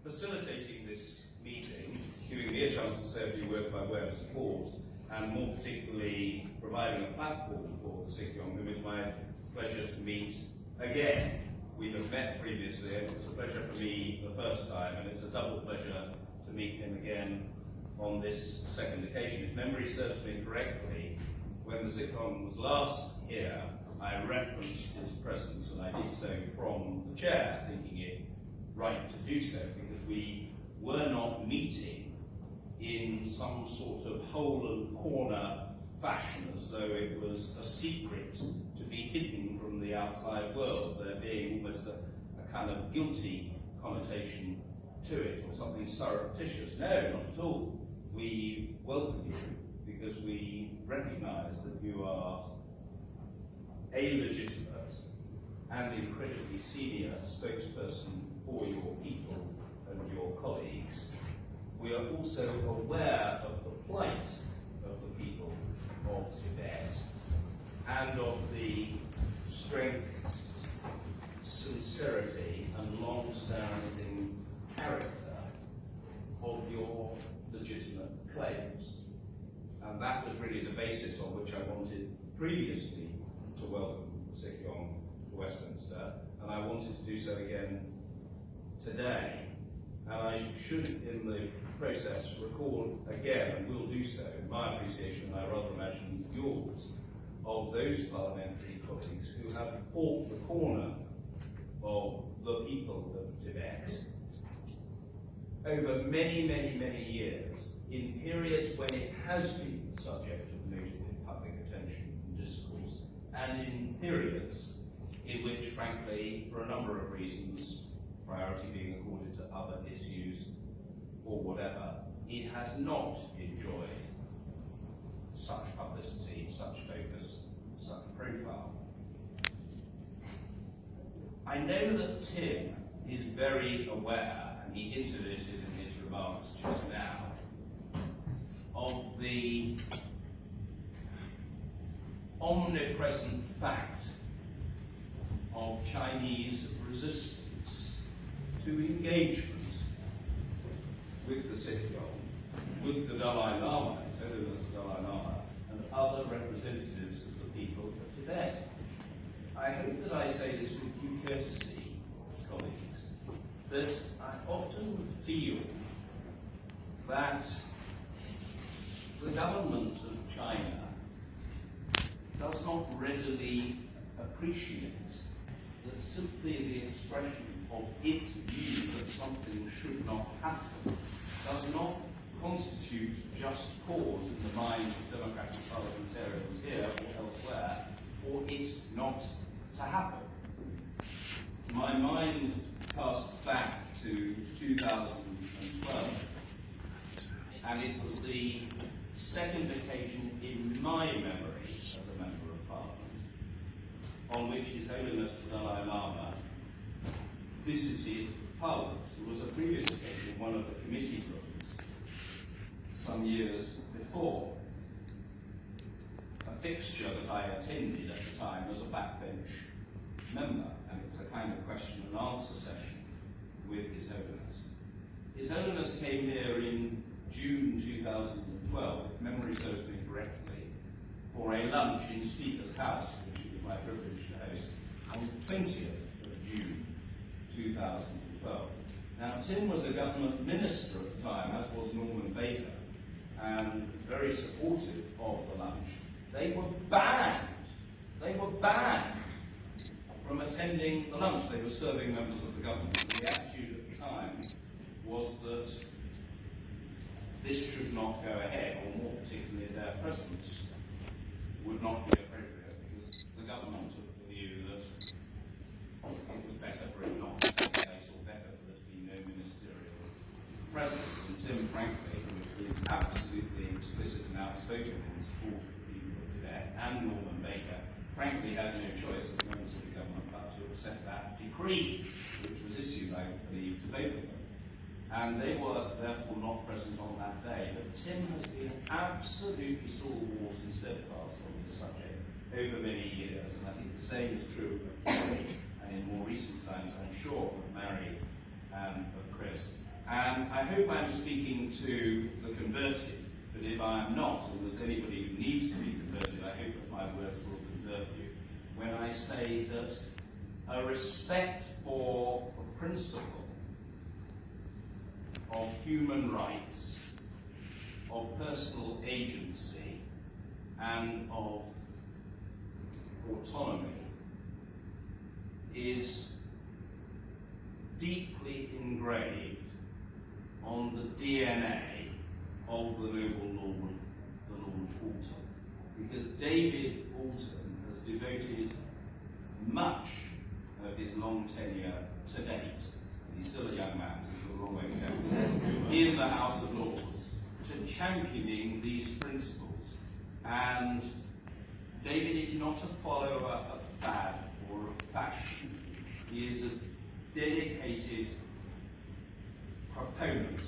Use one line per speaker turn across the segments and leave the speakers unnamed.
facilitating this meeting, giving me a chance to say a few words by way of support, and more particularly providing a platform for the Sikh-Yong, whom it's my pleasure to meet again. We have met previously, and it's a pleasure for me the first time, and it's a double pleasure to meet him again on this second occasion. If memory serves me correctly, when the Sikh-Yong was last here, I referenced his presence, and I did so from the chair, thinking it right to do so, because we were not meeting in some sort of hole and corner fashion, as though it was a secret to be hidden from the outside world, there being almost a kind of guilty connotation to it, or something surreptitious. No, not at all. We welcome you because we recognise that you are a legitimate and incredibly senior spokesperson for your people and your colleagues. We are also aware of the plight of the people of Tibet and of the strength, sincerity and long-standing character of your legitimate claims. And that was really the basis on which I wanted previously to welcome the Sikh-Yong to Westminster, and I wanted to do so again today. And I should, in the process, recall again, and will do so, my appreciation, and I rather imagine yours, of those parliamentary colleagues who have fought the corner of the people of Tibet over many, many, many years, in periods when it has been the subject of notable public attention and discourse, and in periods in which, frankly, for a number of reasons, priority being accorded to other issues or whatever, it has not enjoyed such publicity, such focus, such profile. I know that Tim is very aware, and he hinted at it in his remarks just now, of the omnipresent fact of Chinese resistance to engagement with the Sikh-Yong, with the Dalai Lama, His Holiness the Dalai Lama, and other representatives of the people of Tibet. I hope that I say this with due courtesy, colleagues, that I often feel that the government of China does not readily appreciate that simply the expression of its view that something should not happen does not constitute just cause in the minds of democratic parliamentarians here or elsewhere for it not to happen. My mind casts back to 2012, and it was the second occasion in my memory as a Member of Parliament on which His Holiness the Dalai Lama visited Parliament. There was a previous occasion in one of the committee rooms some years before, a fixture that I attended at the time as a backbench member, and it's a kind of question and answer session with His Holiness. His Holiness came here in June 2012, if memory serves me correctly, for a lunch in Speaker's House, which it was my privilege to host, on the 20th of June 2012. Now, Tim was a government minister at the time, as was Norman Baker, and very supportive of the lunch. They were banned from attending the lunch. They were serving members of the government. The attitude at the time was that this should not go ahead, or more particularly their presence would not be appropriate, because the government took the view that it was better for it not to take place, or better for there to be no ministerial presence. And Tim, frankly, who was being absolutely explicit and outspoken in support of the people of Tibet, and Norman Baker, frankly had no choice as members of the government but to accept that decree, which was issued, I believe, to both of them. And they were therefore not present on that day. But Tim has been absolutely stalwart and steadfast on this subject over many years, and I think the same is true of Mary, and in more recent times, I'm sure, of Mary and of Chris. And I hope I'm speaking to the converted, but if I am not, and there's anybody who needs to be converted, I hope that my words will convert you when I say that a respect for the principle of human rights, of personal agency, and of autonomy is deeply engraved on the DNA of the noble Lord, the Lord Alton, because David Alton has devoted much of his long tenure to date, he's still a young man, so he's a long way to go, in the House of Lords, to championing these principles. And David is not a follower of fad or of fashion. He is a dedicated proponent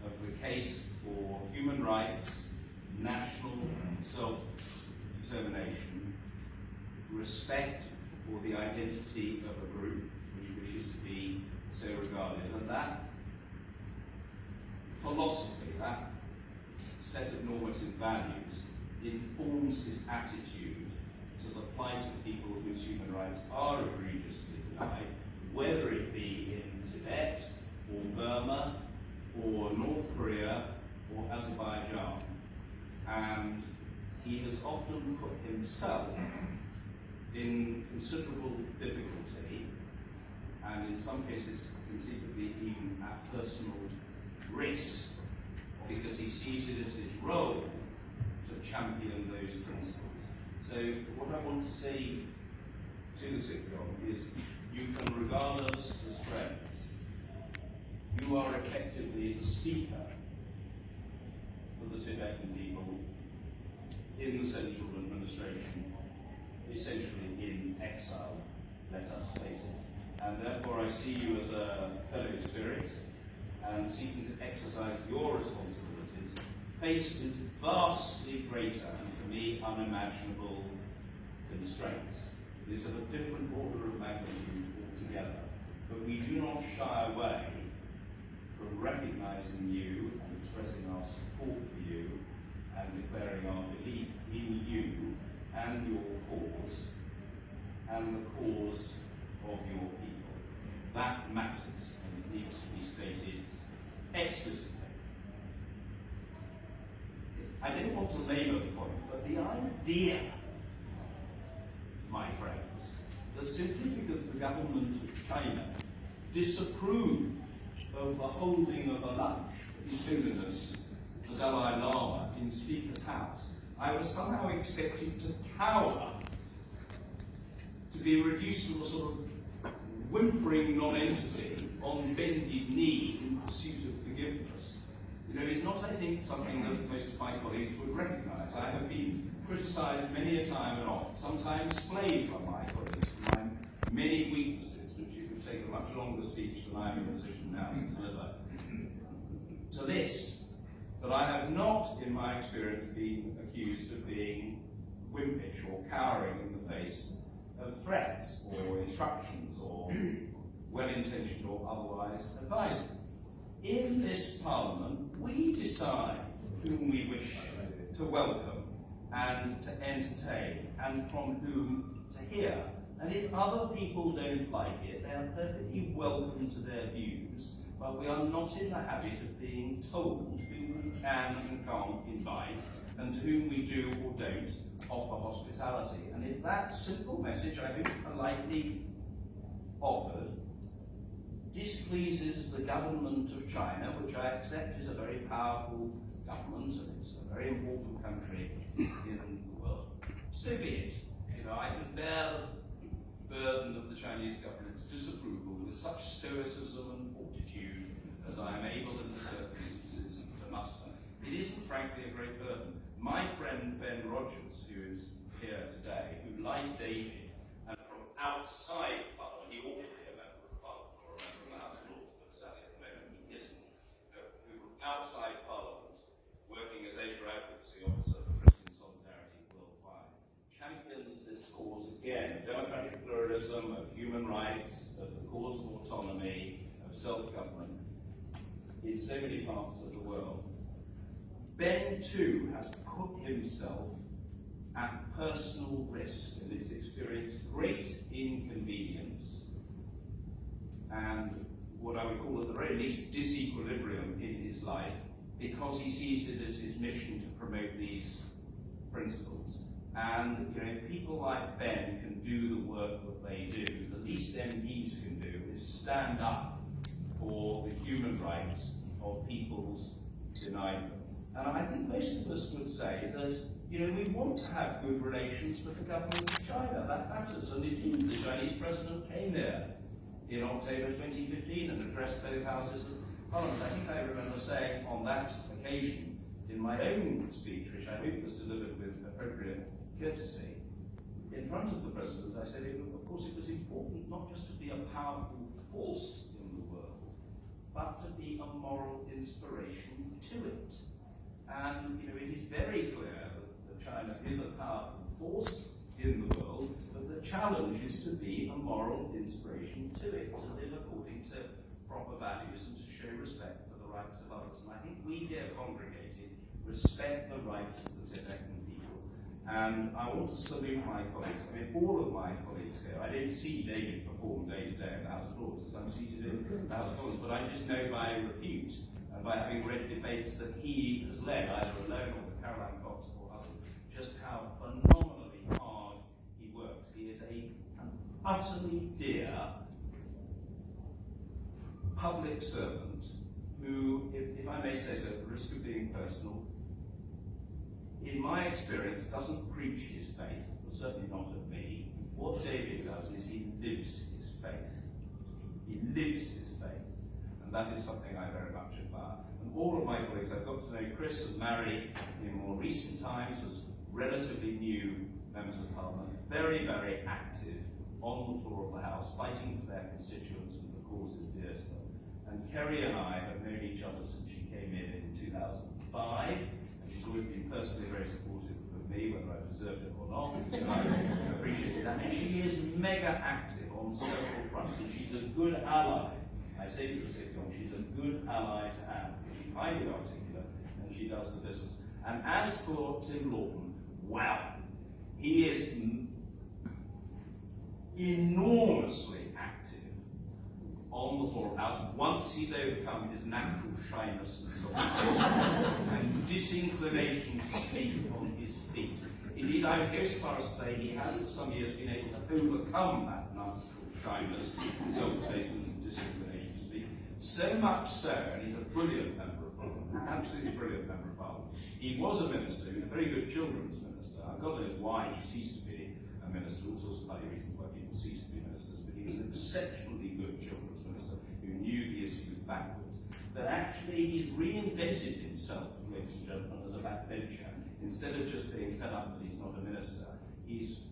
of the case for human rights, national self-determination, respect for the identity of a group which wishes to be so regarded. And that philosophy, that set of normative values, informs his attitude to the plight of people whose human rights are egregiously denied, whether it be in Tibet, or Burma, or North Korea, or Azerbaijan. And he has often put himself in considerable difficulty, and in some cases conceivably even at personal risk, because he sees it as his role to champion those principles. So what I want to say to the Sikh is, you can regard us as friends. You are effectively the speaker for the Tibetan people in the Central Administration, essentially in exile, let us face it. And therefore I see you as a fellow spirit, and seeking to exercise your responsibilities, faced with vastly greater, and for me, unimaginable constraints. It is of a different order of magnitude altogether, but we do not shy away from recognizing you and expressing our support for you and declaring our belief in you and your cause and the cause of your people. That matters, and it needs to be stated explicitly. I don't want to labour the point, but the idea, my friends, that simply because the government of China disapproved of the holding of a lunch for His Holiness the Dalai Lama in Speaker's House, I was somehow expected to cower, to be reduced to a sort of whimpering non-entity on bended knee in pursuit of forgiveness. You know, it's not, I think, something that most of my colleagues would recognise. I have been criticised many a time and oft, sometimes flayed by my colleagues for my many weaknesses, which you could take a much longer speech than I am in a position now to deliver. To this, that I have not, in my experience, been accused of being wimpish or cowering in the face of threats or instructions or well-intentioned or otherwise advice. In this Parliament, we decide whom we wish to welcome and to entertain, and from whom to hear. And if other people don't like it, they are perfectly welcome to their views, but we are not in the habit of being told whom we can and can't invite, and to whom we do or don't offer hospitality. And if that simple message, I hope politely offered, displeases the government of China, which I accept is a very powerful government, and it's a very important country in the world, so be it. You know, I can bear the burden of the Chinese government's disapproval with such stoicism and fortitude as I am able in the circumstances to muster. It isn't, frankly, a great burden. My friend Ben Rogers, who is here today, who, like David, and from outside Parliament, he ought to be a member of Parliament or a member of the House of Lords, but sadly at the moment he isn't, who from outside Parliament, working as Asia Advocacy Officer for Christian Solidarity worldwide, champions this cause again, of democratic pluralism, of human rights, of the cause of autonomy, of self-government. in so many parts of the world. Ben, too, has put himself at personal risk and has experienced great inconvenience and what I would call at the very least disequilibrium in his life, because he sees it as his mission to promote these principles. And if people like Ben can do the work that they do, the least MPs can do is stand up for the human rights of peoples denied them. And I think most of us would say that we want to have good relations with the government of China. That matters. And indeed, the Chinese president came there in October 2015 and addressed both houses of Parliament. I think I remember saying on that occasion, in my own speech, which I hope was delivered with appropriate courtesy, in front of the president, I said, of course, it was important not just to be a powerful force in the world, but to be a moral inspiration to it. And it is very clear that China is a powerful force in the world, but the challenge is to be a moral inspiration to it, to live according to proper values and to show respect for the rights of others. And I think we here congregated respect the rights of the Tibetan people. And I want to salute my colleagues. I mean, all of my colleagues here. I don't see David perform day to day in the House of Lords as I'm seated in the House of Lords, but I just know by repute and by having read debates that he has led, either alone or with Caroline Cox or others, just how phenomenally hard he works. He is an utterly dear public servant who, if I may say so, at the risk of being personal, in my experience, doesn't preach his faith, but certainly not at me. What David does is he lives his faith. He lives his faith. And that is something I very much admire. And all of my colleagues, I've got to know Chris and Mary in more recent times as relatively new members of Parliament, very, very active on the floor of the House, fighting for their constituents and for causes dear to them. And Kerry and I have known each other since she came in 2005, and she's always been personally very supportive of me, whether I deserved it or not, and I appreciate that. And she is mega active on several fronts, and she's a good ally. I say to the Sitcom, she's a good ally to have. She's highly articulate, and she does the business. And as for Tim Lawton, wow, he is enormously active on the floor of the House once he's overcome his natural shyness and self-effacement and disinclination to speak on his feet. Indeed, I would go so far as to say he has for some years been able to overcome that natural shyness, self-effacement and disinclination to speak. So much so, and he's a brilliant member of Parliament, absolutely brilliant member of Parliament. He was a minister, he was a very good children's minister. God knows why he ceased to be a minister, all sorts of funny reasons why people cease to be ministers, but he was an exceptionally good children's minister who knew the issues backwards. But actually, he's reinvented himself, ladies and gentlemen, as a backbencher. Instead of just being fed up that he's not a minister, he's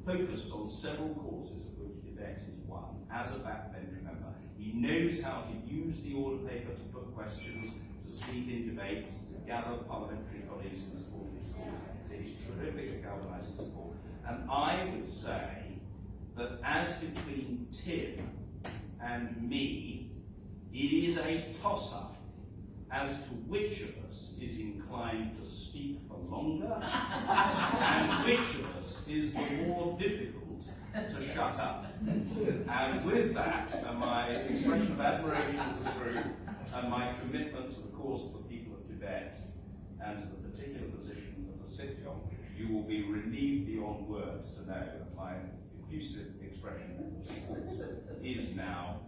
focused on several causes of which Tibet is one, as a backbench member. He knows how to use the order paper to put questions, to speak in debates, to gather parliamentary colleagues in support of his cause. So he's terrific at galvanising support. And I would say that as between Tim and me, it is a toss-up as to which of us is inclined to speak for longer and which of us is the more difficult to shut up. And with that, and my expression of admiration for the group, and my commitment to the cause of the people of Tibet, and to the particular position of the Sitcom, you will be relieved beyond words to know that my effusive expression of support is now